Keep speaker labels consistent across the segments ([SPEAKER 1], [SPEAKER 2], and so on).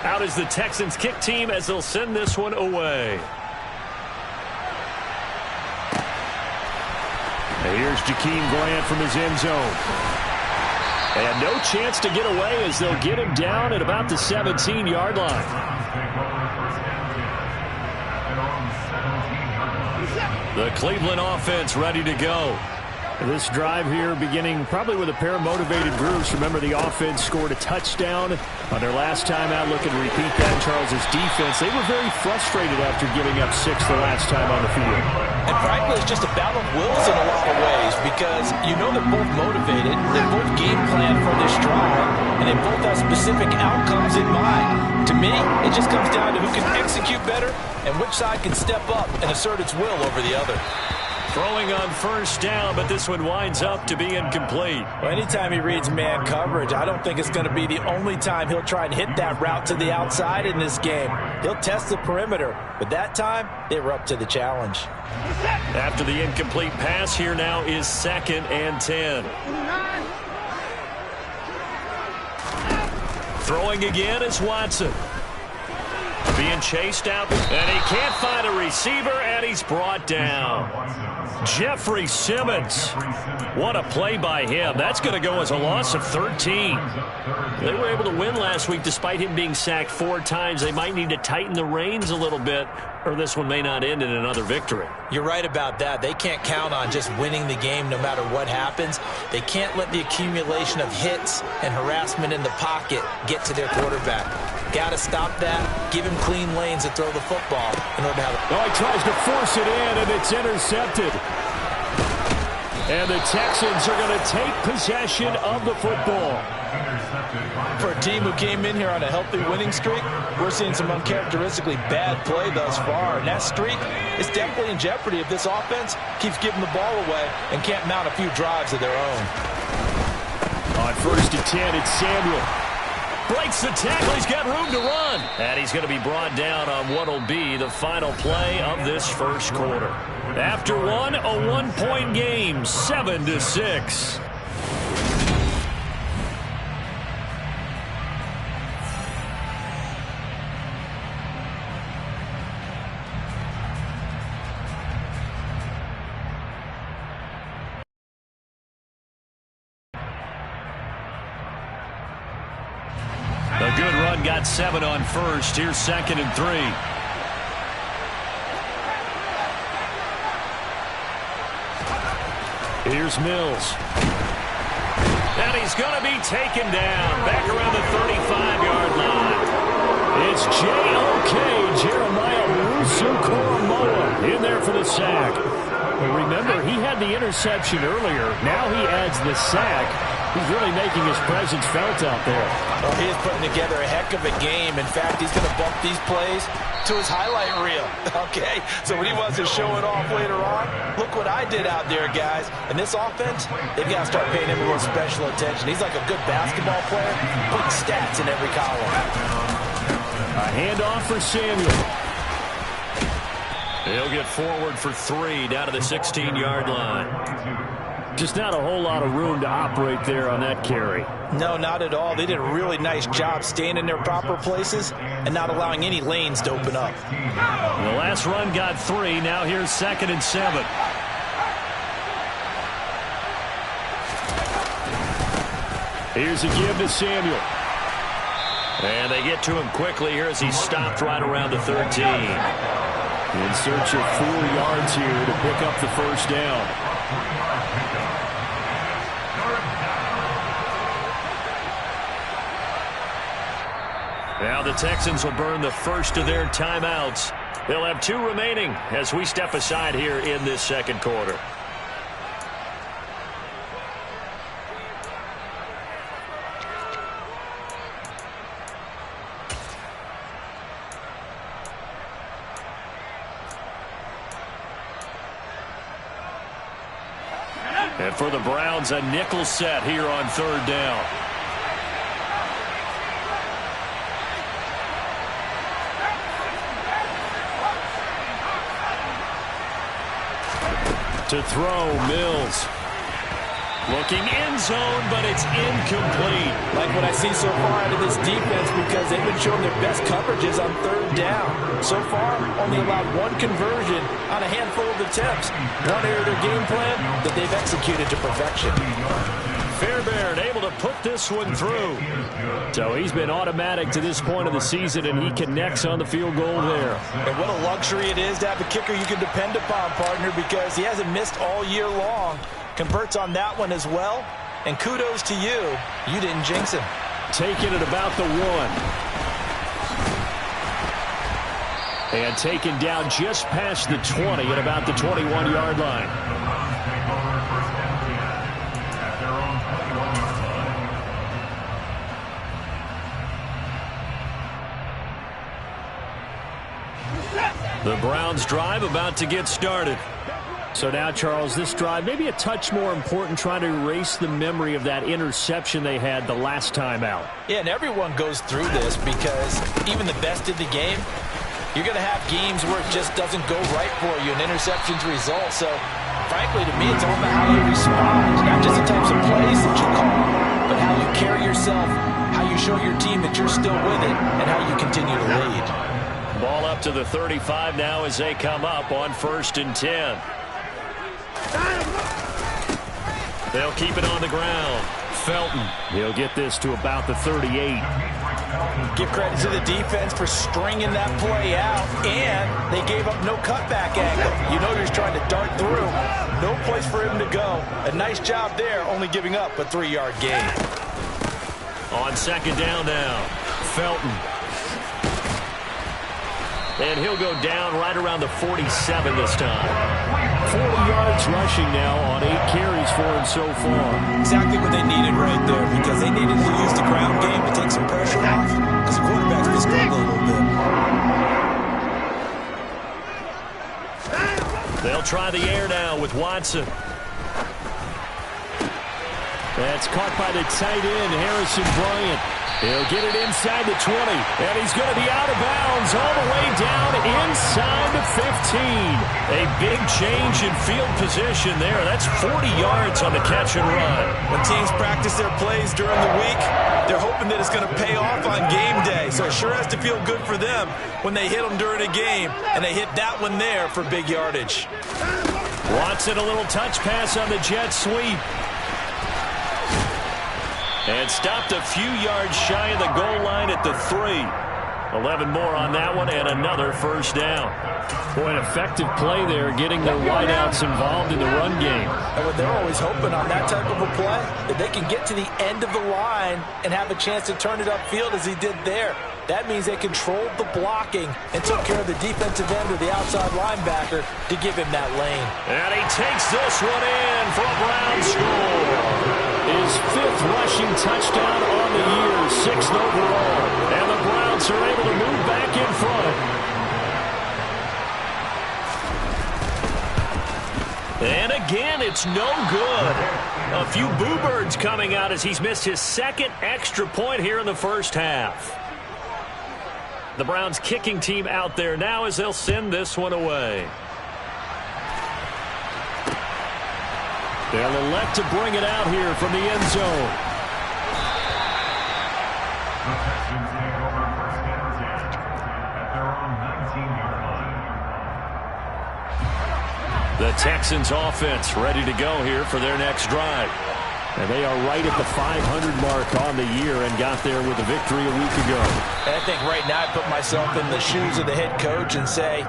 [SPEAKER 1] Out is the Texans kick team as they'll send this one away. And here's Jakeem Grant from his end zone. And no chance to get away as they'll get him down at about the 17-yard line. The Cleveland offense ready to go. This drive here beginning probably with a pair of motivated groups. Remember, the offense scored a touchdown on their last time out. Looking to repeat that in Charles's defense. They were very frustrated after giving up 6 the last time on the field.
[SPEAKER 2] And frankly, it's just a battle of wills in a lot of ways because you know they're both motivated. They're both game planned for this drive, and they both have specific outcomes in mind. To me, it just comes down to who can execute better and which side can step up and assert its will over the other.
[SPEAKER 1] Throwing on first down, but this one winds up to be incomplete.
[SPEAKER 2] Well, anytime he reads man coverage, I don't think it's going to be the only time he'll try and hit that route to the outside in this game. He'll test the perimeter, but that time, they were up to the challenge.
[SPEAKER 1] After the incomplete pass, here now is 2nd and 10. Throwing again is Watson. Being chased out, and he can't find a receiver, and he's brought down. Jeffrey Simmons. What a play by him. That's going to go as a loss of 13. They were able to win last week despite him being sacked 4 times. They might need to tighten the reins a little bit, or this one may not end in another victory.
[SPEAKER 2] You're right about that. They can't count on just winning the game no matter what happens. They can't let the accumulation of hits and harassment in the pocket get to their quarterback. Got to stop that. Give him clean lanes to throw the football in order to have it.
[SPEAKER 1] Oh, he tries to force it in, and it's intercepted. And the Texans are going to take possession of the football.
[SPEAKER 2] For a team who came in here on a healthy winning streak, we're seeing some uncharacteristically bad play thus far. And that streak is definitely in jeopardy if this offense keeps giving the ball away and can't mount a few drives of their own.
[SPEAKER 1] On 1st and 10, it's Samuel. Breaks the tackle. He's got room to run. And he's going to be brought down on what will be the final play of this first quarter. After one, a 1-point game, 7-6. A good run, got 7 on first. Here's 2nd and 3. Here's Mills. And he's going to be taken down back around the 35-yard line. It's J.O.K. Jeremiah Owusu-Koramoah in there for the sack. Well, remember, he had the interception earlier. Now he adds the sack. He's really making his presence felt out there.
[SPEAKER 2] Well, he is putting together a heck of a game. In fact, he's going to bump these plays to his highlight reel. Okay, so when he wants to show it off later on, look what I did out there, guys. And this offense, they've got to start paying him a little special attention. He's like a good basketball player, putting stats in every column.
[SPEAKER 1] A handoff for Samuel. He'll get forward for 3 down to the 16-yard line. Just not a whole lot of room to operate there on that carry.
[SPEAKER 2] No, not at all. They did a really nice job staying in their proper places and not allowing any lanes to open up.
[SPEAKER 1] The last run got 3. Now here's 2nd and 7. Here's a give to Samuel. And they get to him quickly here as he's stopped right around the 13. In search of 4 yards here to pick up the first down. Now the Texans will burn the first of their timeouts. They'll have 2 remaining as we step aside here in this second quarter. And for the Browns, a nickel set here on 3rd down. To throw, Mills. Looking end zone, but it's incomplete.
[SPEAKER 2] Like what I see so far out of this defense, because they've been showing their best coverages on third down. So far, only allowed one conversion on a handful of attempts. One area of their game plan that they've executed to perfection.
[SPEAKER 1] Fairbairn able to put this one through. So he's been automatic to this point of the season, and he connects on the field goal there.
[SPEAKER 2] And what a luxury it is to have a kicker you can depend upon, partner, because he hasn't missed all year long. Converts on that one as well. And kudos to you. You didn't jinx him.
[SPEAKER 1] Taken at about the 1. And taken down just past the 20 at about the 21-yard line. The Browns drive about to get started. So now, Charles, this drive maybe a touch more important, trying to erase the memory of that interception they had the last time out.
[SPEAKER 2] Yeah, and everyone goes through this because even the best in the game, you're going to have games where it just doesn't go right for you, and interceptions result. So, frankly, to me, it's all about how you respond, not just the types of plays that you call, but how you carry yourself, how you show your team that you're still with it, and how you continue to lead.
[SPEAKER 1] Ball up to the 35 now as they come up on 1st and 10. They'll keep it on the ground. Felton, he'll get this to about the 38.
[SPEAKER 2] Give credit to the defense for stringing that play out, and they gave up no cutback angle. You know he's trying to dart through. No place for him to go. A nice job there, only giving up a 3-yard gain.
[SPEAKER 1] On 2nd down now, Felton. And he'll go down right around the 47 this time. 40 yards rushing now on 8 carries for him so far.
[SPEAKER 2] Exactly what they needed right there, because they needed to use the ground game to take some pressure off, because the quarterback's been struggling a little bit.
[SPEAKER 1] They'll try the air now with Watson. That's caught by the tight end, Harrison Bryant. He'll get it inside the 20, and he's going to be out of bounds all the way down inside the 15. A big change in field position there. That's 40 yards on the catch and run.
[SPEAKER 2] When teams practice their plays during the week, they're hoping that it's going to pay off on game day. So it sure has to feel good for them when they hit them during a game, and they hit that one there for big yardage.
[SPEAKER 1] Watson, a little touch pass on the jet sweep. And stopped a few yards shy of the goal line at the 3. 11 more on that one, and another 1st down. Boy, an effective play there, getting their wideouts involved in the run game.
[SPEAKER 2] And what they're always hoping on that type of a play, that they can get to the end of the line and have a chance to turn it upfield as he did there. That means they controlled the blocking and took care of the defensive end or the outside linebacker to give him that lane.
[SPEAKER 1] And he takes this one in for a Brown score. His 5th rushing touchdown on the year, 6th overall. And the Browns are able to move back in front. And again, it's no good. A few boo birds coming out as he's missed his 2nd extra point here in the 1st half. The Browns kicking team out there now as they'll send this one away. They'll elect to bring it out here from the end zone.
[SPEAKER 3] The Texans take over 1st and 10 at their own 19-yard line.
[SPEAKER 1] The Texans offense ready to go here for their next drive. And they are right at the 500 mark on the year and got there with a victory a week ago.
[SPEAKER 2] And I think right now I put myself in the shoes of the head coach and say,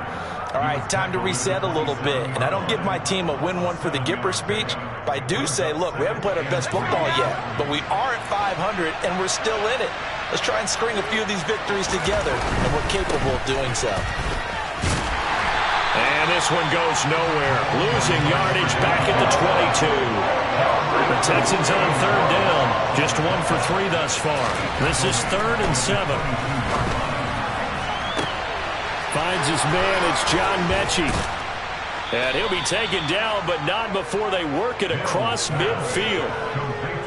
[SPEAKER 2] all right, time to reset a little bit. And I don't give my team a win one for the Gipper speech, but I do say, look, we haven't played our best football yet, but we are at 500 and we're still in it. Let's try and string a few of these victories together, and we're capable of doing so.
[SPEAKER 1] And this one goes nowhere. Losing yardage back at the 22. The Texans on 3rd down. Just 1 for 3 thus far. This is 3rd and 7. Finds his man. It's John Mechie. And he'll be taken down, but not before they work it across midfield.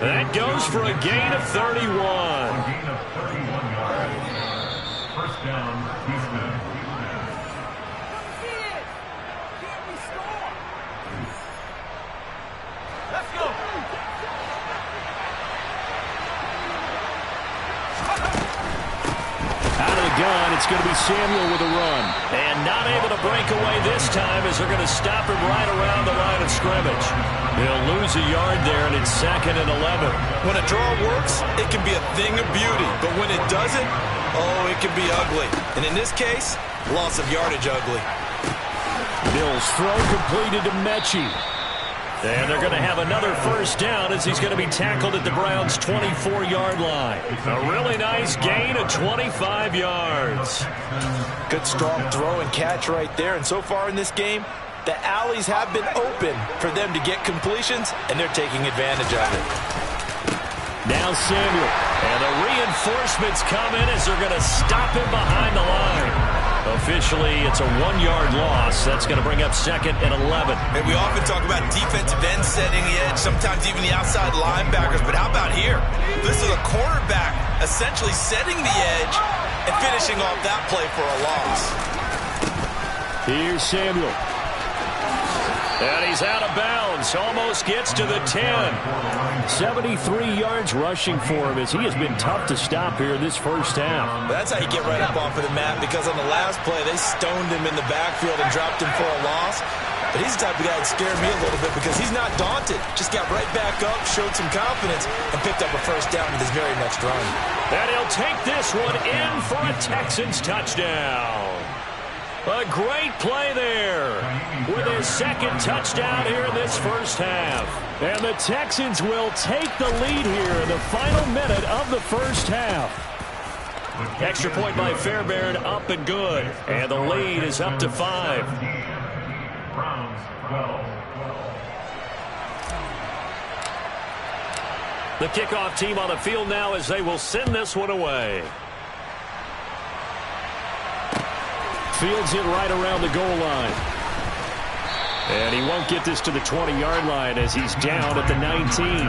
[SPEAKER 1] That goes for a gain of 31.
[SPEAKER 3] Gain of 31 yards. 1st down, Houston.
[SPEAKER 2] Let's go.
[SPEAKER 1] line. It's going to be Samuel with a run. And not able to break away this time as they're going to stop him right around the line of scrimmage. He'll lose a yard there, and it's 2nd and 11.
[SPEAKER 2] When a draw works, it can be a thing of beauty. But when it doesn't, oh, it can be ugly. And in this case, loss of yardage ugly.
[SPEAKER 1] Mills throw completed to Mechie. And they're going to have another first down as he's going to be tackled at the Browns' 24-yard line. A really nice gain of 25 yards.
[SPEAKER 2] Good strong throw and catch right there. And so far in this game, the alleys have been open for them to get completions, and they're taking advantage of it.
[SPEAKER 1] Now Samuel. And the reinforcements come in as they're going to stop him behind the line. Officially, it's a 1-yard loss. That's going to bring up 2nd and 11.
[SPEAKER 2] And we often talk about defensive ends setting the edge, sometimes even the outside linebackers. But how about here? This is a cornerback essentially setting the edge and finishing off that play for a loss.
[SPEAKER 1] Here's Samuel. And he's out of bounds. Almost gets to the 10. 73 yards rushing for him as he has been tough to stop here this first half.
[SPEAKER 2] That's how you get right up off of the mat, because on the last play, they stoned him in the backfield and dropped him for a loss. But he's the type of guy that scared me a little bit because he's not daunted. Just got right back up, showed some confidence, and picked up a first down with his very next run.
[SPEAKER 1] And he'll take this one in for a Texans touchdown. A great play there with his 2nd touchdown here in this first half. And the Texans will take the lead here in the final minute of the first half. Extra point by Fairbairn, up and good. And the lead is up to 5.
[SPEAKER 3] Browns 12.
[SPEAKER 1] The kickoff team on the field now as they will send this one away. Fields it right around the goal line. And he won't get this to the 20-yard line as he's down at the 19.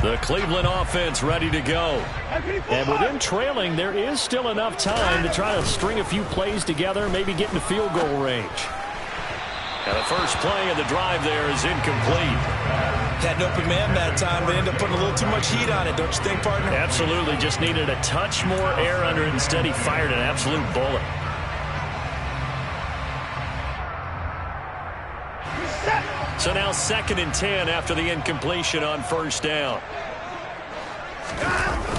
[SPEAKER 1] The Cleveland offense ready to go. And with them trailing, there is still enough time to try to string a few plays together, maybe get into field goal range. And the first play of the drive there is incomplete.
[SPEAKER 2] Had an open man that time, but ended up putting a little too much heat on it, don't you think, partner?
[SPEAKER 1] Absolutely. Just needed a touch more air under it. Instead, he fired an absolute bullet. So now 2nd and 10 after the incompletion on first down.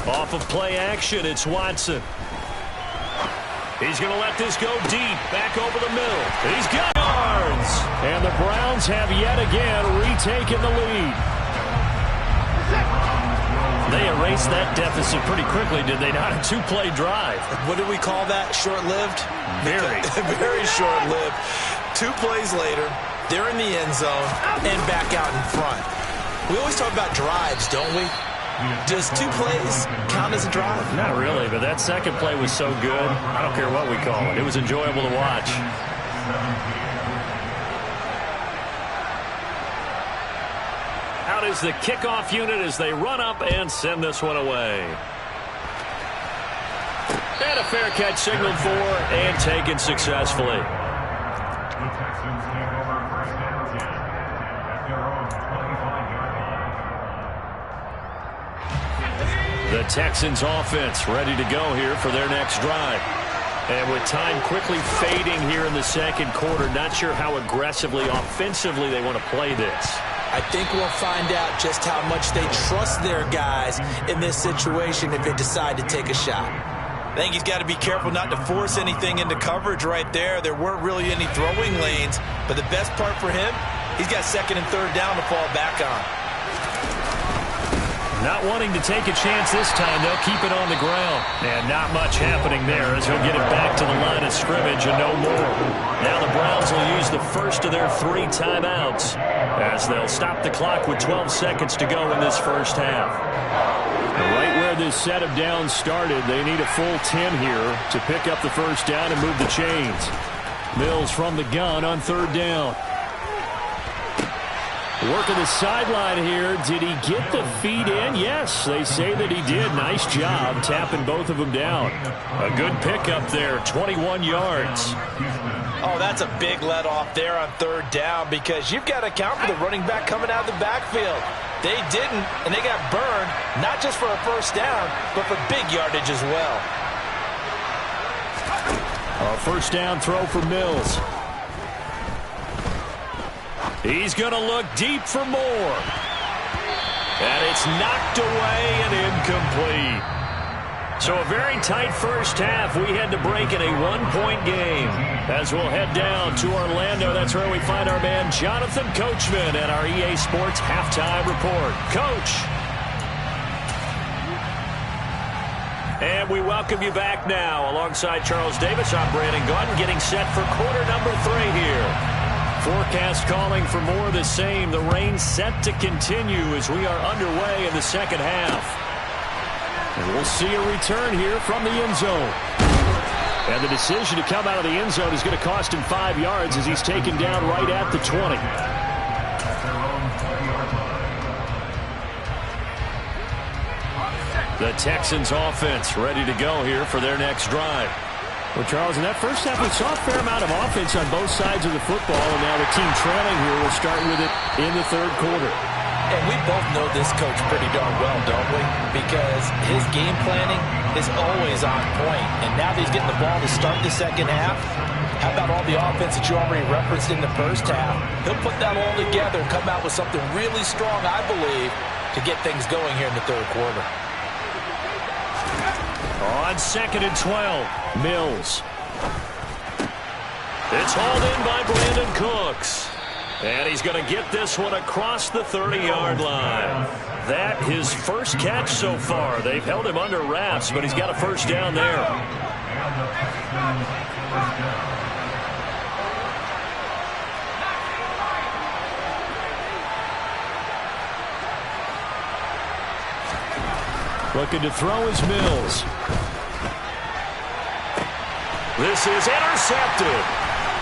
[SPEAKER 1] Off of play action, it's Watson. He's going to let this go deep, back over the middle. He's got yards. And the Browns have yet again retaken the lead. They erased that deficit pretty quickly, did they not? A 2-play drive.
[SPEAKER 2] What do we call that? Short-lived?
[SPEAKER 1] Very.
[SPEAKER 2] Very short-lived. 2 plays later, they're in the end zone and back out in front. We always talk about drives, don't we? Does 2 plays count as a drive?
[SPEAKER 1] Not really, but that second play was so good. I don't care what we call it. It was enjoyable to watch. Out is the kickoff unit as they run up and send this one away. And a fair catch signaled for and taken successfully.
[SPEAKER 3] The Texans take over first and 10 at their own 25-yard line.
[SPEAKER 1] The Texans offense ready to go here for their next drive. And with time quickly fading here in the second quarter, not sure how aggressively, offensively they want to play this.
[SPEAKER 2] I think we'll find out just how much they trust their guys in this situation if they decide to take a shot. I think he's got to be careful not to force anything into coverage right there. There weren't really any throwing lanes, but the best part for him, he's got 2nd and 3rd down to fall back on.
[SPEAKER 1] Not wanting to take a chance this time, they'll keep it on the ground. And not much happening there as he'll get it back to the line of scrimmage and no more. Now the Browns will use the first of their 3 timeouts as they'll stop the clock with 12 seconds to go in this first half. Right where this set of downs started, they need a full 10 here to pick up the first down and move the chains. Mills from the gun on 3rd down. Working the sideline here. Did he get the feet in? Yes, they say that he did. Nice job tapping both of them down. A good pickup there, 21 yards.
[SPEAKER 2] Oh, that's a big let off there on third down because you've got to account for the running back coming out of the backfield. They didn't, and they got burned, not just for a first down, but for big yardage as well.
[SPEAKER 1] A first down throw for Mills. He's going to look deep for more. And it's knocked away and incomplete. So a very tight first half. We had to break in a one-point game. As we'll head down to Orlando, that's where we find our man Jonathan Coachman at our EA Sports Halftime Report. Coach. And we welcome you back now. Alongside Charles Davis, I'm Brandon Gaudin, getting set for quarter number 3 here. Forecast calling for more of the same. The rain set to continue as we are underway in the second half. And we'll see a return here from the end zone. And the decision to come out of the end zone is going to cost him 5 yards as he's taken down right at the 20. The Texans offense ready to go here for their next drive. Well, Charles, in that first half, we saw a fair amount of offense on both sides of the football, and now the team trailing here will start with it in the third quarter.
[SPEAKER 2] And we both know this coach pretty darn well, don't we? Because his game planning is always on point. And now that he's getting the ball to start the second half, how about all the offense that you already referenced in the first half? He'll put that all together and come out with something really strong, I believe, to get things going here in the third quarter.
[SPEAKER 1] On 2nd and 12, Mills. It's hauled in by Brandon Cooks. And he's going to get this one across the 30-yard line. That his first catch so far. They've held him under wraps, but he's got a first down there. Looking to throw is Mills. This is intercepted.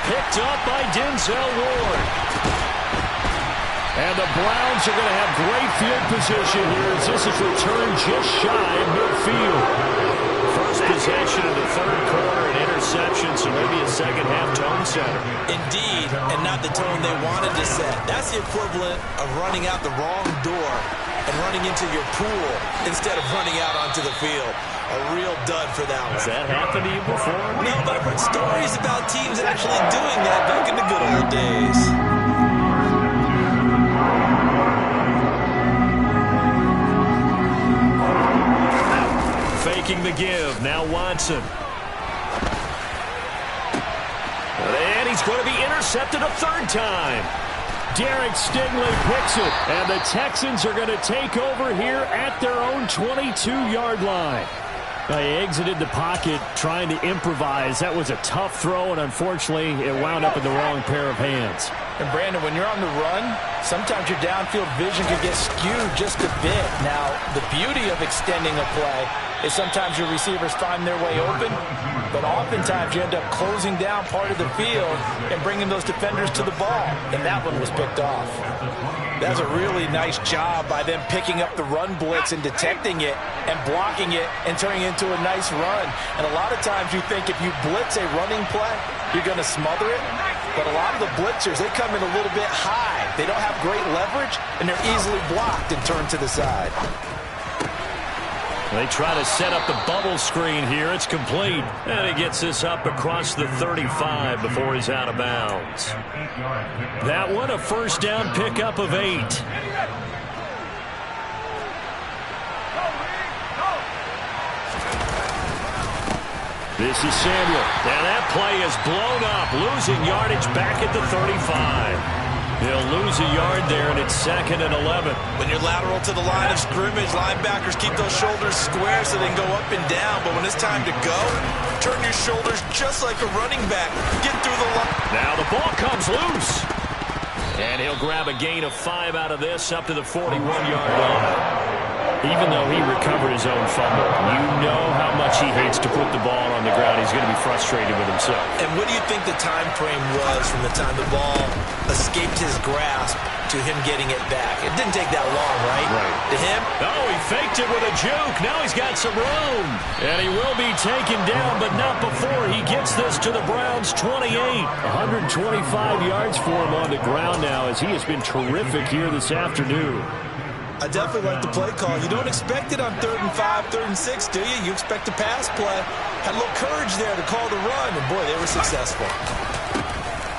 [SPEAKER 1] Picked up by Denzel Ward. And the Browns are going to have great field position here as this is returned just shy of midfield. First possession of the third quarter, an interception, so maybe a second-half tone setter.
[SPEAKER 2] Indeed, and not the tone they wanted to set. That's the equivalent of running out the wrong door and running into your pool instead of running out onto the field. A real dud for that one.
[SPEAKER 1] Has that happened to you before?
[SPEAKER 2] No, but I've heard stories about teams actually doing that back in the good old days.
[SPEAKER 1] Faking the give. Now Watson. And he's going to be intercepted a third time. Derek Stingley picks it. And the Texans are going to take over here at their own 22-yard line. He exited the pocket trying to improvise. That was a tough throw, and unfortunately, it wound up in the wrong pair of hands.
[SPEAKER 2] And, Brandon, when you're on the run, sometimes your downfield vision can get skewed just a bit. Now, the beauty of extending a play is sometimes your receivers find their way open, but oftentimes you end up closing down part of the field and bringing those defenders to the ball, and that one was picked off. That's a really nice job by them picking up the run blitz and detecting it and blocking it and turning it into a nice run. And a lot of times you think if you blitz a running play, you're going to smother it. But a lot of the blitzers, they come in a little bit high. They don't have great leverage, and they're easily blocked and turned to the side.
[SPEAKER 1] They try to set up the bubble screen here. It's complete. And he gets this up across the 35 before he's out of bounds. That one, a first down pickup of 8. This is Samuel. And that play is blown up, losing yardage back at the 35. They'll lose a yard there, and it's 2nd and 11.
[SPEAKER 2] When you're lateral to the line of scrimmage, linebackers keep those shoulders square so they can go up and down. But when it's time to go, turn your shoulders just like a running back. Get through the line.
[SPEAKER 1] Now the ball comes loose. And he'll grab a gain of 5 out of this up to the 41-yard line. Even though he recovered his own fumble, you know how much he hates to put the ball on the ground. He's going to be frustrated with himself.
[SPEAKER 2] And what do you think the time frame was from the time the ball escaped his grasp to him getting it back? It didn't take that long, right?
[SPEAKER 1] Right.
[SPEAKER 2] To him?
[SPEAKER 1] Oh, he faked it with a juke. Now he's got some room. And he will be taken down, but not before he gets this to the Browns' 28. 125 yards for him on the ground now, as he has been terrific here this afternoon.
[SPEAKER 2] I definitely like the play call. You don't expect it on 3rd and 5, 3rd and 6, do you? You expect a pass play. Had a little courage there to call the run, and boy, they were successful.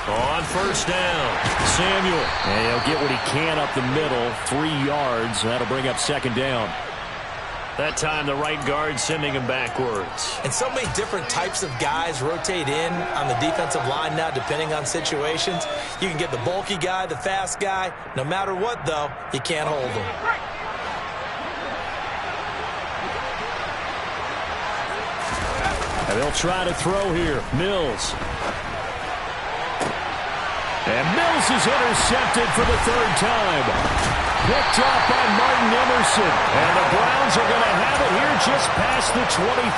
[SPEAKER 1] On first down, Samuel. And he'll get what he can up the middle, 3 yards. That'll bring up 2nd down. That time, the right guard sending him backwards.
[SPEAKER 2] And so many different types of guys rotate in on the defensive line now, depending on situations. You can get the bulky guy, the fast guy. No matter what, though, you can't hold him.
[SPEAKER 1] And they'll try to throw here. Mills. And Mills is intercepted for the 3rd time. Picked off by Martin Emerson. And the Browns are going to have it here just past the 25.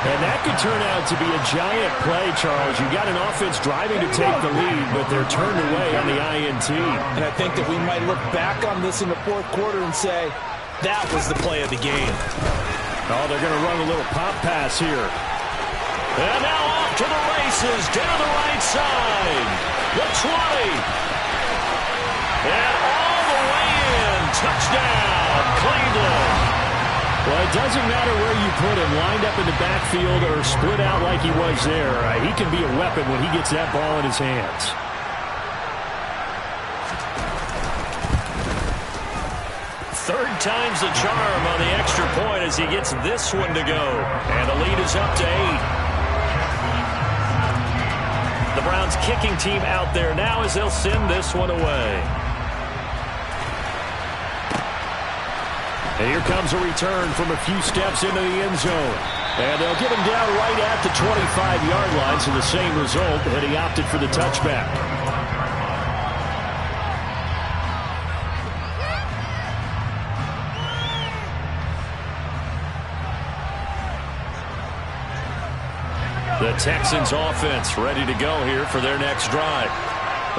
[SPEAKER 1] And that could turn out to be a giant play, Charles. You got an offense driving to take the lead, but they're turned away on the INT.
[SPEAKER 2] And I think that we might look back on this in the 4th quarter and say, that was the play of the game.
[SPEAKER 1] Oh, they're going to run a little pop pass here. And now off to the races, down the right side. The 20. And all the way in. Touchdown, Cleveland. Well, it doesn't matter where you put him, lined up in the backfield or split out like he was there. He can be a weapon when he gets that ball in his hands. Third time's the charm on the extra point as he gets this one to go. And the lead is up to 8. The Browns kicking team out there now as they'll send this one away. And here comes a return from a few steps into the end zone. And they'll get him down right at the 25-yard line, so the same result, and he opted for the touchback. The Texans offense ready to go here for their next drive.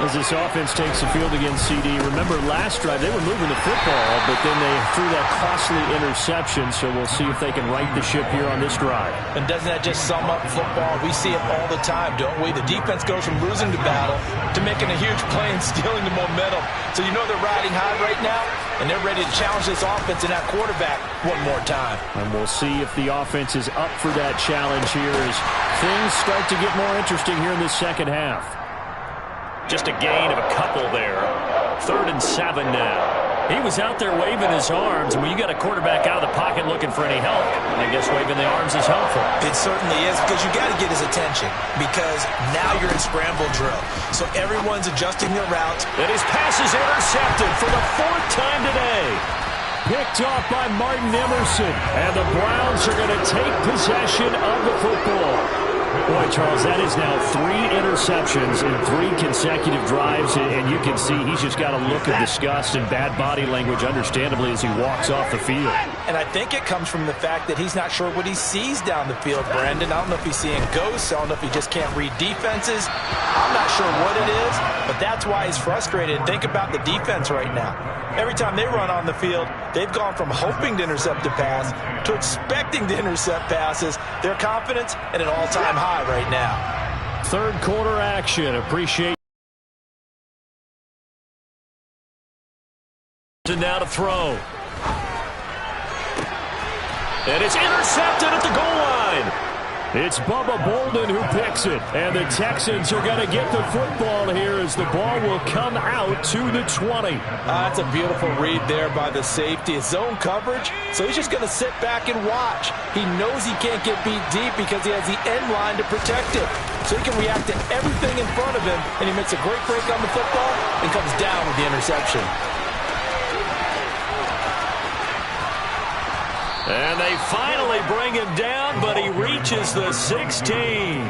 [SPEAKER 1] As this offense takes the field against CD, remember last drive they were moving the football, but then they threw that costly interception, so we'll see if they can right the ship here on this drive.
[SPEAKER 2] And doesn't that just sum up football? We see it all the time, don't we? The defense goes from losing the battle to making a huge play and stealing the momentum. So you know they're riding high right now, and they're ready to challenge this offense and that quarterback one more time.
[SPEAKER 1] And we'll see if the offense is up for that challenge here as things start to get more interesting here in this second half. Just a gain of a couple there. 3rd and 7 now. He was out there waving his arms, and when you got a quarterback out of the pocket looking for any help, I guess waving the arms is helpful.
[SPEAKER 2] It certainly is, because you got to get his attention, because now you're in scramble drill. So everyone's adjusting their routes.
[SPEAKER 1] And his pass is intercepted for the 4th time today. Picked off by Martin Emerson, and the Browns are going to take possession of the football. Boy, Charles, that is now 3 interceptions in 3 consecutive drives, and you can see he's just got a look of disgust and bad body language, understandably, as he walks off the field.
[SPEAKER 2] And I think it comes from the fact that he's not sure what he sees down the field, Brandon. I don't know if he's seeing ghosts. I don't know if he just can't read defenses. I'm not sure what it is, but that's why he's frustrated. Think about the defense right now. Every time they run on the field, they've gone from hoping to intercept a pass to expecting to intercept passes. Their confidence at an all-time high right now.
[SPEAKER 1] 3rd quarter action. Appreciate it. Now to throw. And it's intercepted at the goal line. It's Bubba Bolden who picks it. And the Texans are going to get the football here as the ball will come out to the 20.
[SPEAKER 2] That's a beautiful read there by the safety. It's zone coverage, so he's just going to sit back and watch. He knows he can't get beat deep because he has the end line to protect it. So he can react to everything in front of him, and he makes a great break on the football and comes down with the interception. And they finally bring him down, but he reaches the 16.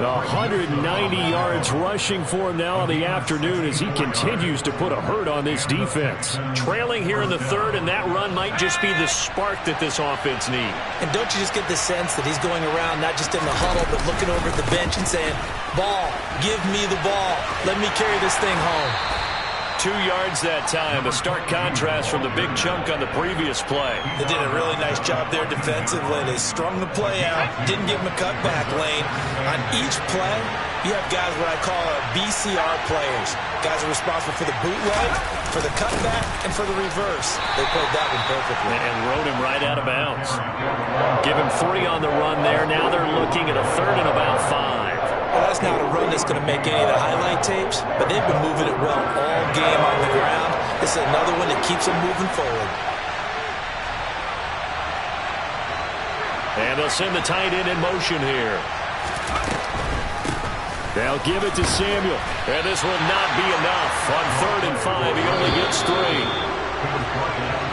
[SPEAKER 1] 190 yards rushing for him now in the afternoon as he continues to put a hurt on this defense. Trailing here in the third, and that run might just be the spark that this offense needs.
[SPEAKER 2] And don't you just get the sense that he's going around not just in the huddle, but looking over at the bench and saying, ball, give me the ball. Let me carry this thing home.
[SPEAKER 1] 2 yards that time, a stark contrast from the big chunk on the previous play.
[SPEAKER 2] They did a really nice job there defensively. They strung the play out, didn't give him a cutback lane. On each play, you have guys what I call BCR players. Guys are responsible for the bootleg, for the cutback, and for the reverse. They played that one perfectly.
[SPEAKER 1] And rode him right out of bounds. Give him 3 on the run there. Now they're looking at a third and about 5.
[SPEAKER 2] Well, that's not a run that's going to make any of the highlight tapes, but they've been moving it well all game on the ground. This is another one that keeps them moving forward.
[SPEAKER 1] And they'll send the tight end in motion here. They'll give it to Samuel. And this will not be enough. On 3rd and 5, he only gets 3.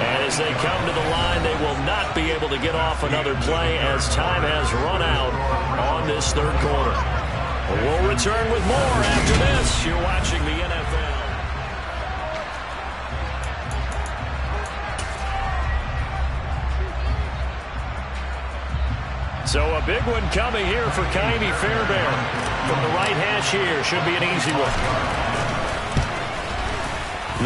[SPEAKER 1] And as they come to the line, they will not be able to get off another play as time has run out on this third quarter. We'll return with more after this. You're watching the NFL. So a big one coming here for Kymie Fairbairn. From the right hash here, should be an easy one.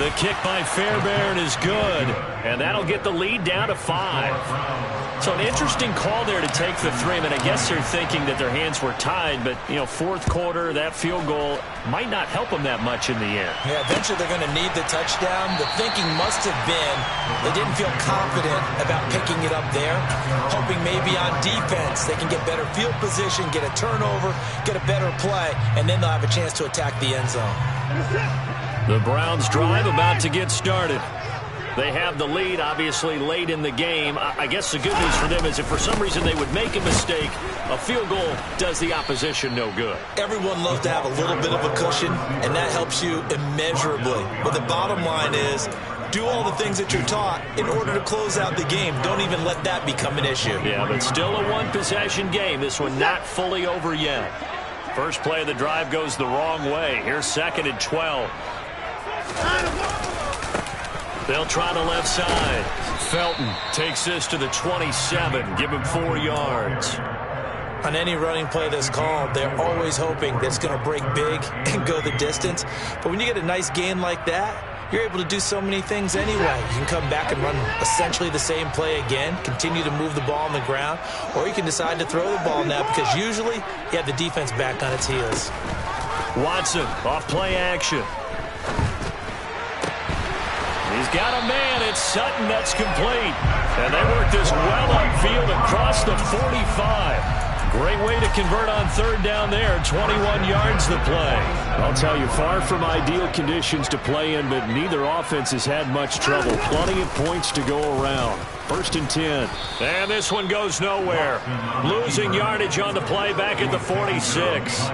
[SPEAKER 1] The kick by Fairbairn is good, and that'll get the lead down to 5. So an interesting call there to take the 3. I mean, I guess they're thinking that their hands were tied, but, you know, fourth quarter, that field goal might not help them that much in the end.
[SPEAKER 2] Yeah, eventually they're going to need the touchdown. The thinking must have been they didn't feel confident about picking it up there, hoping maybe on defense they can get better field position, get a turnover, get a better play, and then they'll have a chance to attack the end zone.
[SPEAKER 1] The Browns drive about to get started. They have the lead, obviously, late in the game. I guess the good news for them is if for some reason they would make a mistake, a field goal does the opposition no good.
[SPEAKER 2] Everyone loves to have a little bit of a cushion, and that helps you immeasurably. But the bottom line is, do all the things that you're taught in order to close out the game. Don't even let that become an issue.
[SPEAKER 1] Yeah, but still a one-possession game. This one not fully over yet. First play of the drive goes the wrong way. Here's 2nd and 12. They'll try the left side. Felton takes this to the 27. Give him 4 yards.
[SPEAKER 2] On any running play that's called, they're always hoping that it's going to break big and go the distance. But when you get a nice gain like that, you're able to do so many things anyway. You can come back and run essentially the same play again, continue to move the ball on the ground, or you can decide to throw the ball now because usually you have the defense back on its heels.
[SPEAKER 1] Watson off play action. He's got a man. It's Sutton. That's complete. And they work this well upfield across the 45. Great way to convert on 3rd down there. 21 yards the play. I'll tell you, far from ideal conditions to play in, but neither offense has had much trouble. Plenty of points to go around. 1st and 10. And this one goes nowhere. Losing yardage on the play back at the 46.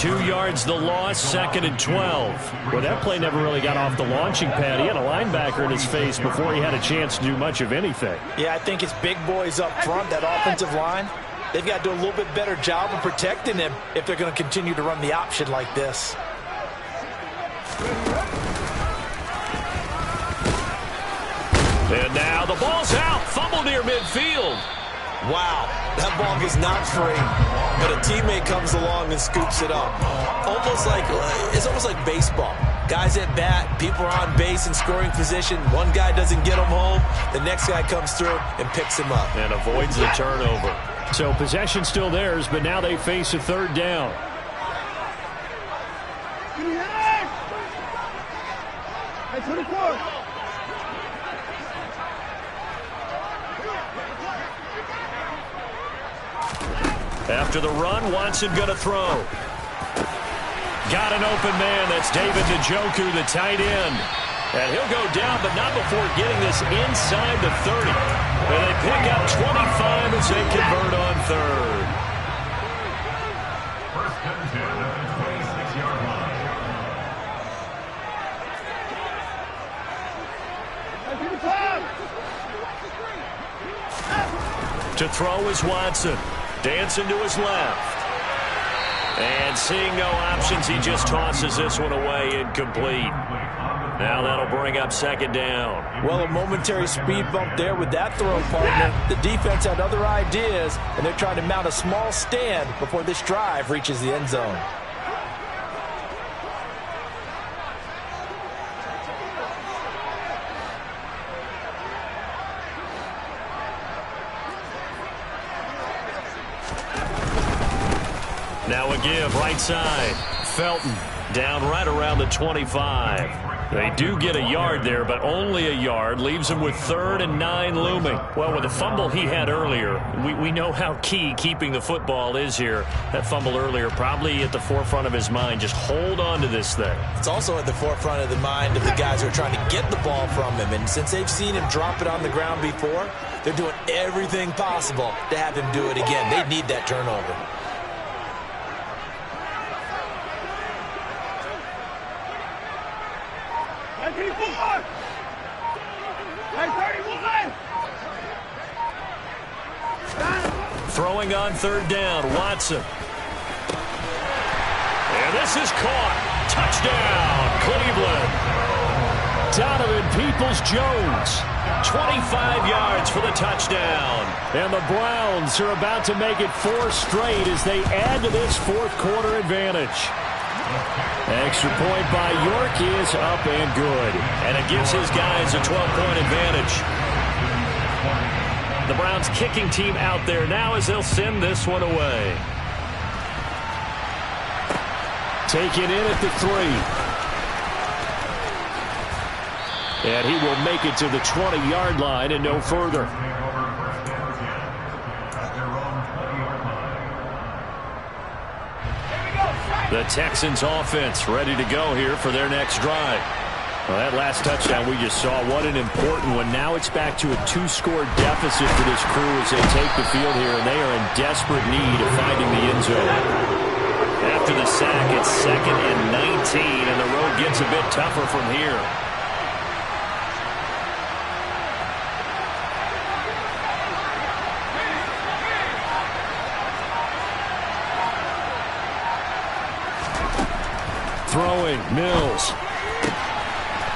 [SPEAKER 1] 2 yards the loss, 2nd and 12. Well, that play never really got off the launching pad. He had a linebacker in his face before he had a chance to do much of anything.
[SPEAKER 2] Yeah, I think it's big boys up front, that offensive line. They've got to do a little bit better job of protecting him if they're going to continue to run the option like this.
[SPEAKER 1] And now the ball's out. Fumble near midfield.
[SPEAKER 2] Wow, that ball is not free, but a teammate comes along and scoops it up. It's almost like baseball. Guys at bat, people are on base in scoring position. One guy doesn't get him home. The next guy comes through and picks him up.
[SPEAKER 1] And avoids the turnover. So possession still theirs, but now they face a 3rd down. After the run, Watson going to throw. Got an open man. That's David Njoku, the tight end. And he'll go down, but not before getting this inside the 30. And they pick up 25 as they convert on 3rd.
[SPEAKER 3] 1st and 10 at the 26-yard line.
[SPEAKER 1] To throw is Watson. Dancing to his left. And seeing no options, he just tosses this one away incomplete. Now that'll bring up second down.
[SPEAKER 2] Well, a momentary speed bump there with that throw, partner. The defense had other ideas, and they're trying to mount a small stand before this drive reaches the end zone.
[SPEAKER 1] Now a give, right side. Felton down right around the 25. They do get a yard there, but only a yard. Leaves him with 3rd and 9 looming. Well, with the fumble he had earlier, we know how key keeping the football is here. That fumble earlier probably at the forefront of his mind. Just hold on to this thing.
[SPEAKER 2] It's also at the forefront of the mind of the guys who are trying to get the ball from him. And since they've seen him drop it on the ground before, they're doing everything possible to have him do it again. They need that turnover.
[SPEAKER 1] Throwing on 3rd down, Watson. And this is caught. Touchdown, Cleveland. Donovan Peoples-Jones, 25 yards for the touchdown. And the Browns are about to make it 4 straight as they add to this fourth-quarter advantage. Extra point by York is up and good. And it gives his guys a 12-point advantage. The Browns kicking team out there now as they'll send this one away. Taken in at the 3. And he will make it to the 20-yard line and no further. The Texans offense ready to go here for their next drive. Well, that last touchdown we just saw, what an important one. Now it's back to a 2-score deficit for this crew as they take the field here, and they are in desperate need of finding the end zone. After the sack, it's 2nd and 19, and the road gets a bit tougher from here. Throwing, Mills.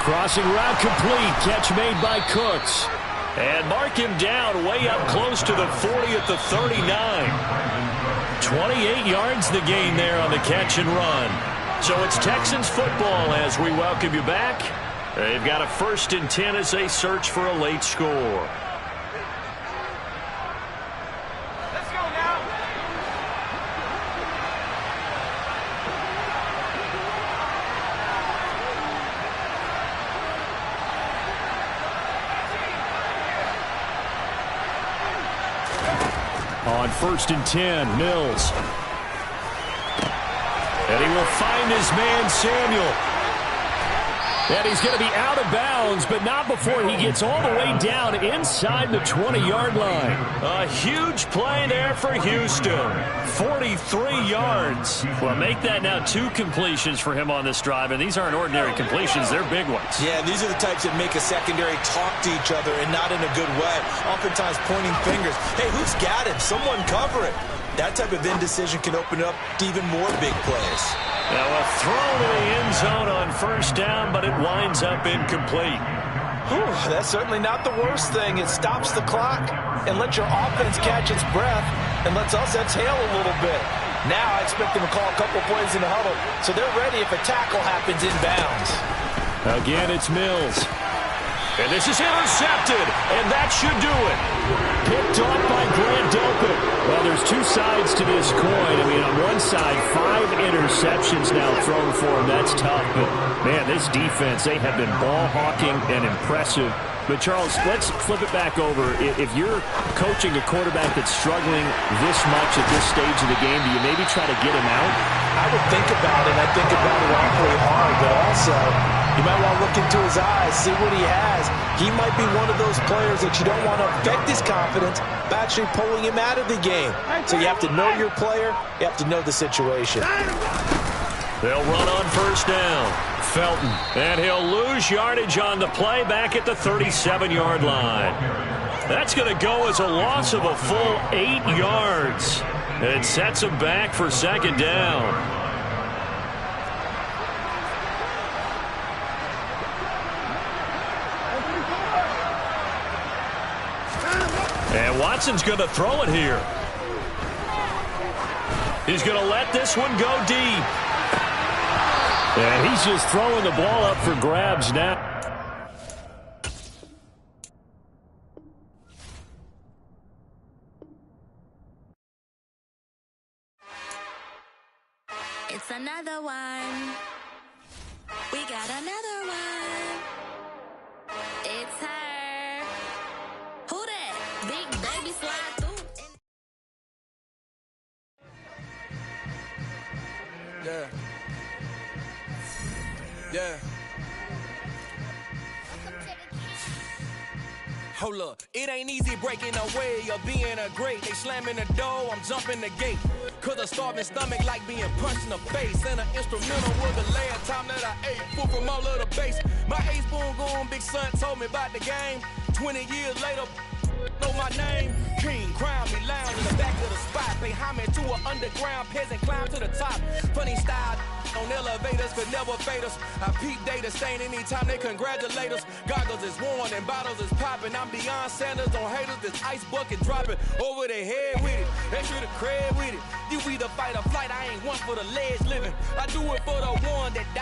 [SPEAKER 1] Crossing route complete. Catch made by Cooks. And mark him down way up close to the 40 at the 39. 28 yards the gain there on the catch and run. So it's Texans football as we welcome you back. They've got a 1st and 10 as they search for a late score. On 1st and 10, Mills. And he will find his man, Samuel. And he's going to be out of bounds, but not before he gets all the way down inside the 20-yard line. A huge play there for Houston. 43 yards. Well, make that now 2 completions for him on this drive, and these aren't ordinary completions. They're big ones.
[SPEAKER 2] Yeah, these are the types that make a secondary talk to each other and not in a good way. Oftentimes pointing fingers. Hey, who's got him? Someone cover it. That type of indecision can open up to even more big plays.
[SPEAKER 1] Now a throw to the end zone on 1st down, but it winds up incomplete.
[SPEAKER 2] Whew, that's certainly not the worst thing. It stops the clock and lets your offense catch its breath and lets us exhale a little bit. Now I expect them to call a couple plays in the huddle, so they're ready if a tackle happens inbounds.
[SPEAKER 1] Again, it's Mills. And this is intercepted, and that should do it. Picked off by Grant Delpit. Well, there's 2 sides to this coin. I mean, on one side, 5 interceptions now thrown for him. That's tough, but, man, this defense, they have been ball-hawking and impressive. But, Charles, let's flip it back over. If you're coaching a quarterback that's struggling this much at this stage of the game, do you maybe try to get him out?
[SPEAKER 2] I would think about it. I think about it awfully hard, but also you might want to look into his eyes, see what he has. He might be one of those players that you don't want to affect his confidence by actually pulling him out of the game. So you have to know your player. You have to know the situation.
[SPEAKER 1] They'll run on 1st down. Felton. And he'll lose yardage on the play back at the 37-yard line. That's going to go as a loss of a full 8 yards. It sets him back for second down. And Watson's going to throw it here. He's going to let this one go deep. And he's just throwing the ball up for grabs now.
[SPEAKER 4] It's another one. We got another one. It's her. Who that? Big baby slide through.
[SPEAKER 5] Yeah. Yeah. Hold up, it ain't easy breaking away or being a great. They slamming the door, I'm jumping the gate. Cause a starving stomach like being punched in the face. And an instrumental was the last time that I ate. Food from all of the base. My ace boom goon, big son told me about the game. 20 years later, know my name. King, crown me, lounge in the back of the spot. Pay homage to an underground peasant, climb to the top. Funny style on elevators could never fade us. I peep data stain anytime they congratulate us. Goggles is worn and bottles is popping. I'm Deion Sanders on haters, this ice bucket dropping over their head with it. Extra the cred with it. You either fight or flight, I ain't one for the ledge living. I do it for the one that died.